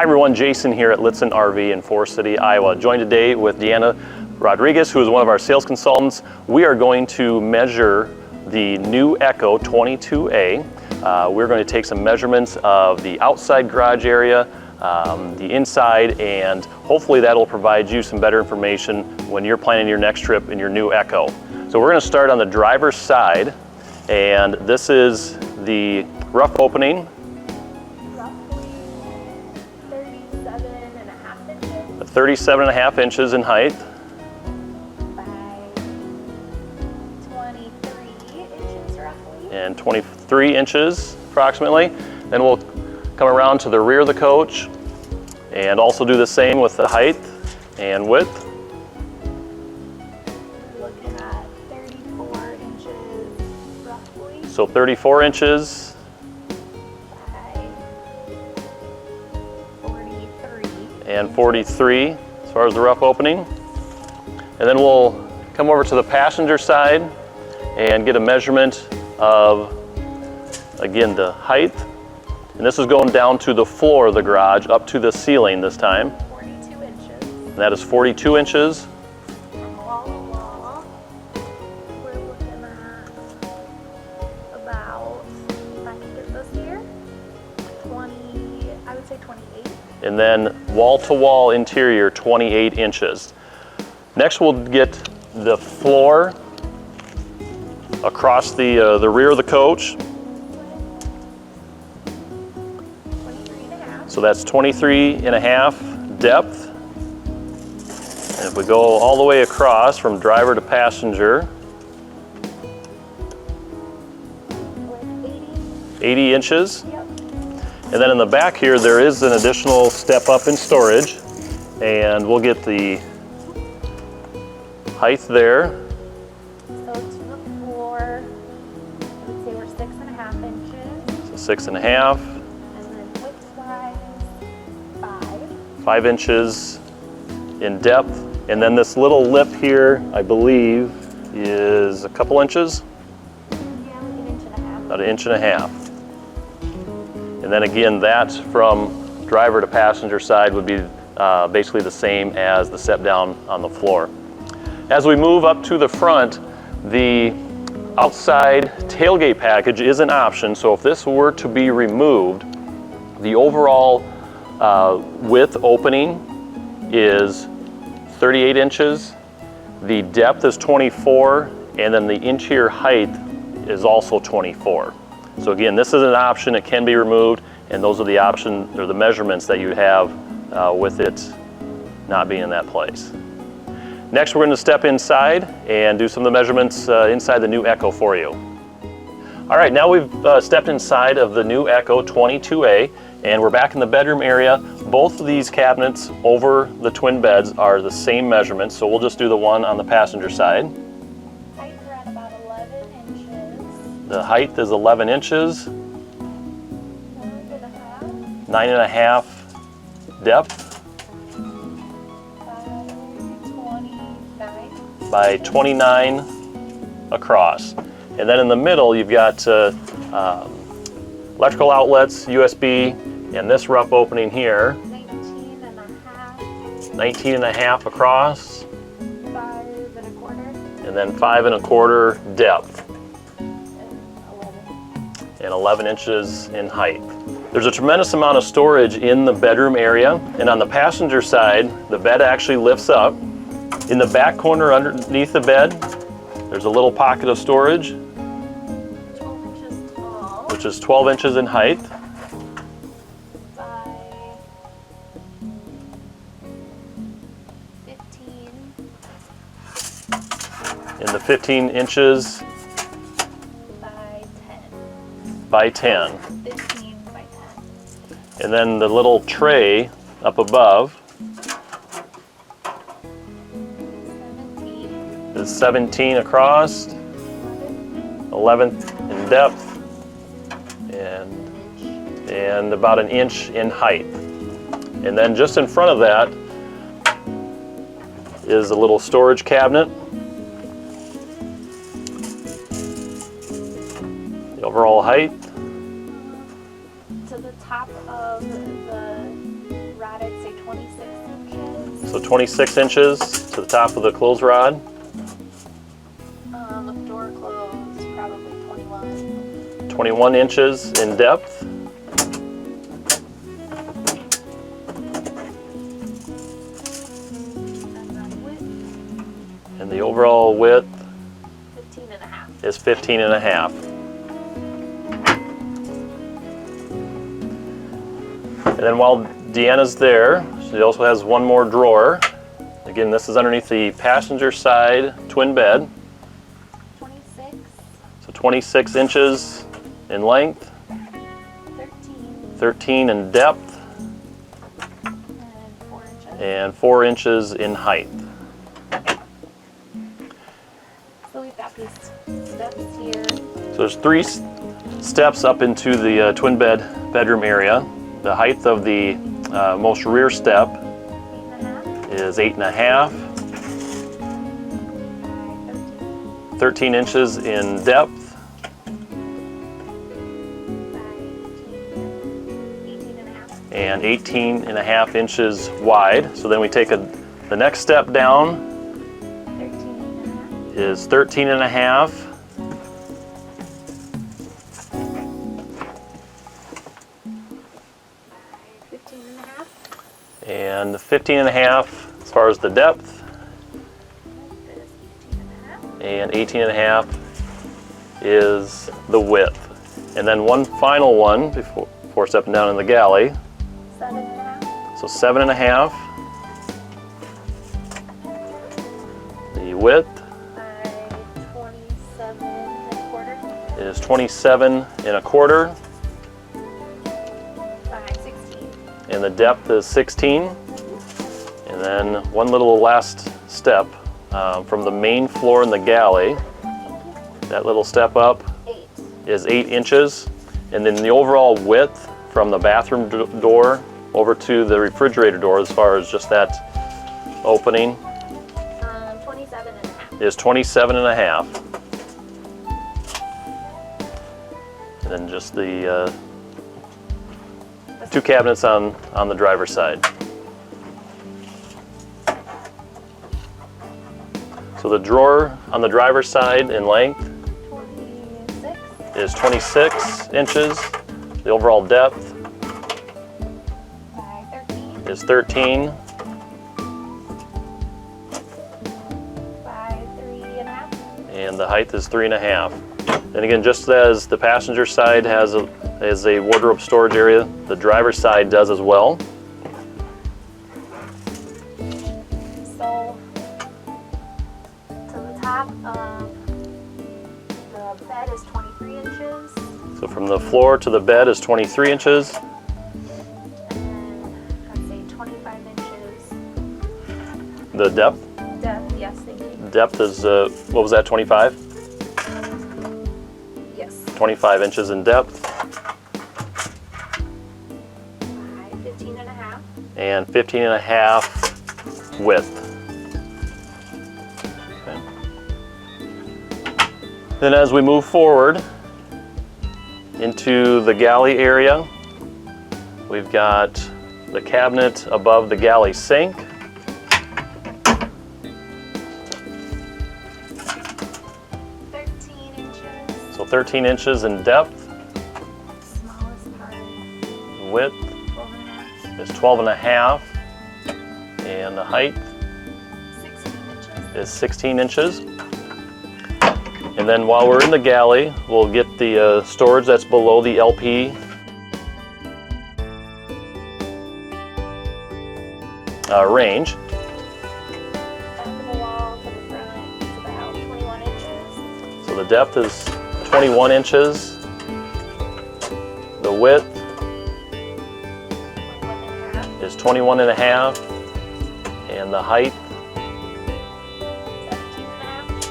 Hi everyone, Jason here at Lichtsinn RV in Forest City, Iowa. Joined today with Deanna Rodriguez, who is one of our sales consultants. We are going to measure the new EKKO 22A. We're going to take some measurements of the outside garage area, the inside, and hopefully that'll provide you some better information when you're planning your next trip in your new EKKO. So we're going to start on the driver's side, and this is the rough opening. Roughly 37.5 inches. 37.5 inches in height. By 23 inches roughly. And 23 inches approximately. Then we'll come around to the rear of the coach and also do the same with the height and width. We're looking at 34 inches roughly. So 34 inches. By 43. And 43 as far as the rough opening. And then we'll come over to the passenger side and get a measurement of, again, the height. And this is going down to the floor of the garage, up to the ceiling this time. 42 inches. And that is 42 inches. From wall to wall, we're looking at about, if I can get this here, 20, I would say 28. And then wall to wall interior, 28 inches. Next we'll get the floor across the rear of the coach. 23.5. So that's 23.5 depth. And if we go all the way across from driver to passenger, With 80 inches. Yep. And then in the back here, there is an additional step up in storage. And we'll get the height there. So to the floor, I would say we're 6.5 inches. So 6.5, And then width-wise, 5. 5 inches in depth. And then this little lip here, I believe, is a couple inches, Yeah, like an inch and a half. about 1.5 inches. And then again, that from driver to passenger side would be basically the same as the step down on the floor. As we move up to the front, the outside tailgate package is an option. So if this were to be removed, the overall width opening is 38 inches. The depth is 24, and then the interior height is also 24. So again, this is an option. It can be removed, and those are the options or the measurements that you have with it not being in that place. Next, we're going to step inside and do some of the measurements inside the new EKKO for you. All right, now we've stepped inside of the new EKKO 22A, and we're back in the bedroom area. Both of these cabinets over the twin beds are the same measurements, so we'll just do the one on the passenger side. Height, we're at about 11 inches. The height is 11 inches, 9.5. 9.5 depth By 29. by 29 across. And then in the middle, you've got electrical outlets, USB, and this rough opening here, 19.5. 19.5 across, 5.25. and then 5.25 depth, And 11. and 11 inches in height. There's a tremendous amount of storage in the bedroom area, and on the passenger side, the bed actually lifts up. In the back corner underneath the bed, there's a little pocket of storage, 12 inches tall. which is 12 inches in height. By 15. And the 15 inches By 10. by 10. 15 by 10. And then the little tray up above 17. is 17 across, 11 in depth, and about 1 inch in height. And then just in front of that is a little storage cabinet. The overall height To the top of the So 26 inches to the top of the clothes rod. With door closed, probably 21. 21 inches in depth. And then width, And the overall width 15.5. is 15.5. And then while Deanna's there, she also has one more drawer. Again, this is underneath the passenger side twin bed. 26, So 26 inches in length, 13, 13 in depth, and 4 inches. and 4 inches in height. So we've got these steps here. So there's 3 steps up into the twin bedroom area. The height of the most rear step 8.5. is 8.5, 13 inches in depth, 18.5. and 18.5 inches wide. So then we take the next step down 13.5. is 13.5, and 15.5 as far as the depth, and 18.5 is the width. And then one final one before stepping down in the galley. 7.5. So 7.5. The width By 27.25. is 27.25, By 16. and the depth is 16. And then one little last step from the main floor in the galley. That little step up 8. is 8 inches, and then the overall width from the bathroom door over to the refrigerator door, as far as just that opening, 27.5. is 27.5. And then just the 2 cabinets on the driver's side. So the drawer on the driver's side in length 26. is 26 inches. The overall depth By 13. is 13, By 3.5. and the height is 3.5. And again, just as the passenger side has a wardrobe storage area, the driver's side does as well. So to the top, the bed is 23 inches. So from the floor to the bed is 23 inches. And I'd say 25 inches. The depth Depth, yes, thank you. depth is, what was that, 25? Yes. 25 inches in depth, By 15.5. and 15.5 width. Okay. Then as we move forward into the galley area, we've got the cabinet above the galley sink. 13 inches. So 13 inches in depth. Smallest part, Width 12.5. is 12.5, and the height 16 inches. is 16 inches. And then while we're in the galley, we'll get the storage that's below the LP range. Back of the wall to the front is about 21 inches. So the depth is 21 inches. The width 21.5. is 21.5, and the height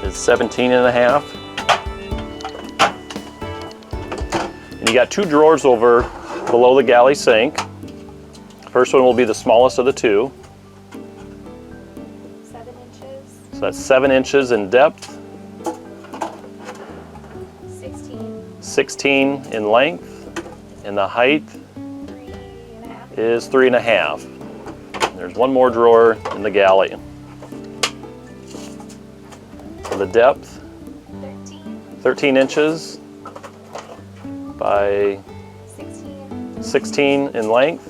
17.5. is 17.5. And you got 2 drawers over below the galley sink. First one will be the smallest of the 2. 7 inches. So that's 7 inches in depth, 16. 16 in length, and the height 3.5. is 3.5. There's one more drawer in the galley. So the depth, 13 inches by 16 in length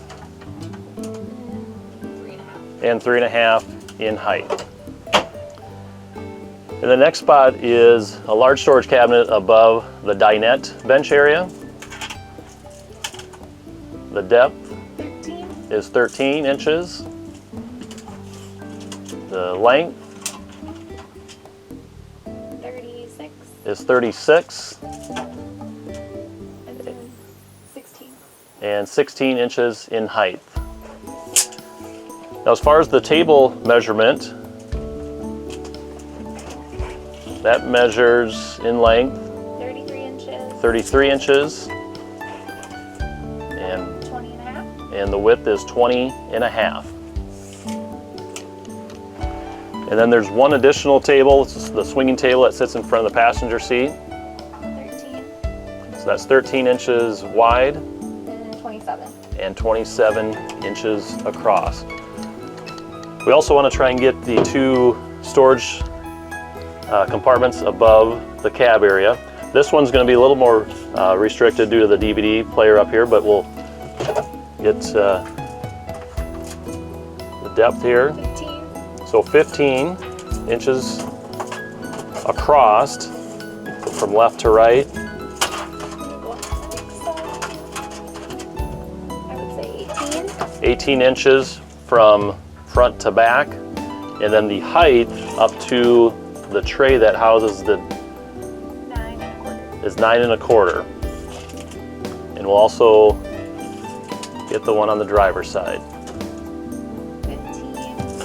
and 3.5 in height. And the next spot is a large storage cabinet above the dinette bench area. The depth is 13 inches. The length is 36. And 16 inches in height. Now, as far as the table measurement, that measures in length 33 inches, and 20 and a half. And the width is 20 and a half. And then there's one additional table, it's the swinging table that sits in front of the passenger seat. 13. So that's 13 inches wide And 27. and 27 inches across. We also want to try and get the two storage compartments above the cab area. This one's going to be a little more restricted due to the DVD player up here, but we'll get the depth here. 15. So 15 inches across from left to right. I would say 18. 18 inches from front to back. And then the height up to the tray that houses the 9 and a quarter. is 9 1/4. And we'll also get the one on the driver's side. 15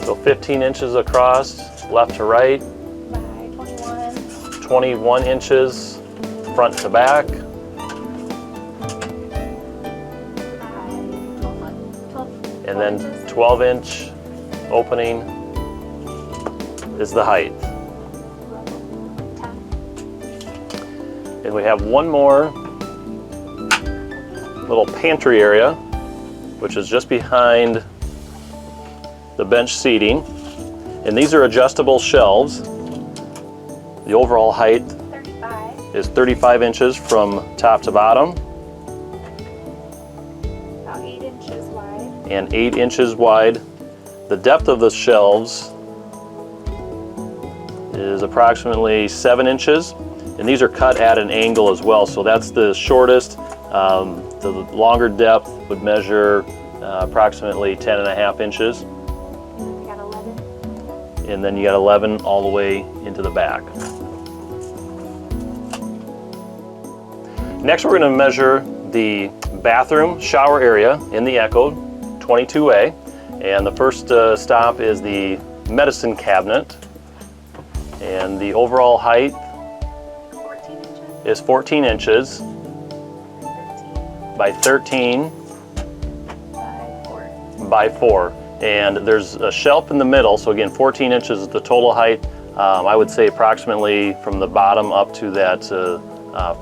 So 15 inches across, left to right, by 21. 21 inches front to back, By 12 and then inches. 12-inch opening is the height. 10. And we have one more little pantry area, which is just behind the bench seating. And these are adjustable shelves. The overall height 35. is 35 inches from top to bottom About 8 inches wide. and 8 inches wide. The depth of the shelves is approximately 7 inches. And these are cut at an angle as well. So that's the shortest. The longer depth would measure approximately 10 1/2 inches. And we got 11. And then you got 11 all the way into the back. Next, we're going to measure the bathroom shower area in the EKKO 22A. And the first stop is the medicine cabinet. And the overall height 14 inches. is 14 inches 13 by 13 by 4. by 4. And there's a shelf in the middle, so again, 14 inches is the total height. I would say approximately from the bottom up to that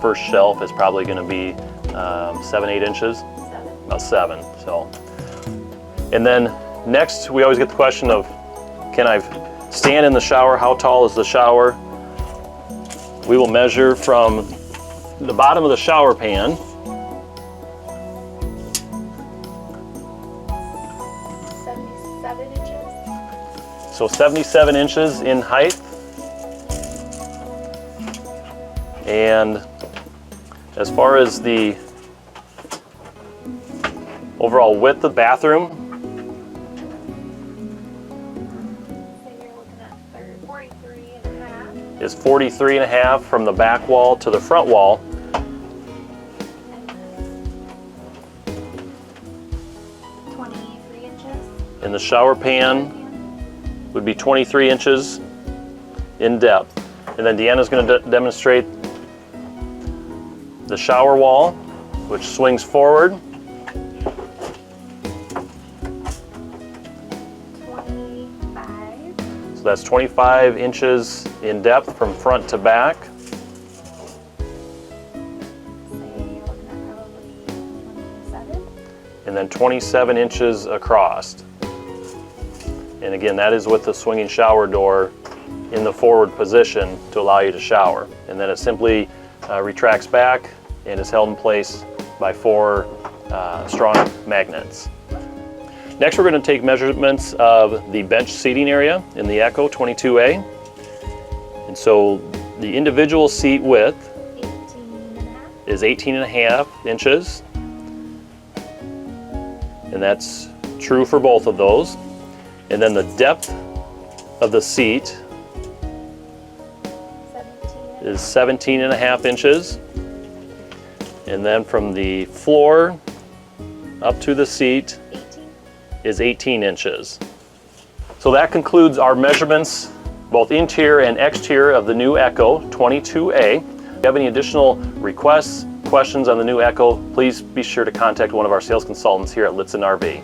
first shelf is probably going to be 7 8 inches, 7. about 7. So, and then next we always get the question of, can I stand in the shower? How tall is the shower? We will measure from the bottom of the shower pan 77 inches. so 77 inches in height. And as far as the overall width of the bathroom, So you're looking at 43 and a half. is 43 1/2 from the back wall to the front wall. And then 23 inches. And the shower pan would be 23 inches in depth. And then Deanna's going to demonstrate the shower wall, which swings forward. 25. So that's 25 inches in depth from front to back. Say you're looking at probably 27. And then 27 inches across. And again, that is with the swinging shower door in the forward position to allow you to shower. And then it simply retracts back and is held in place by 4 strong magnets. Next, we're going to take measurements of the bench seating area in the EKKO 22A. And so the individual seat width is 18.5 inches. And that's true for both of those. And then the depth of the seat is 17.5 inches. And then from the floor up to the seat is 18 inches. So that concludes our measurements, both interior and exterior, of the new EKKO 22A. If you have any additional requests, questions on the new EKKO, please be sure to contact one of our sales consultants here at Lichtsinn RV.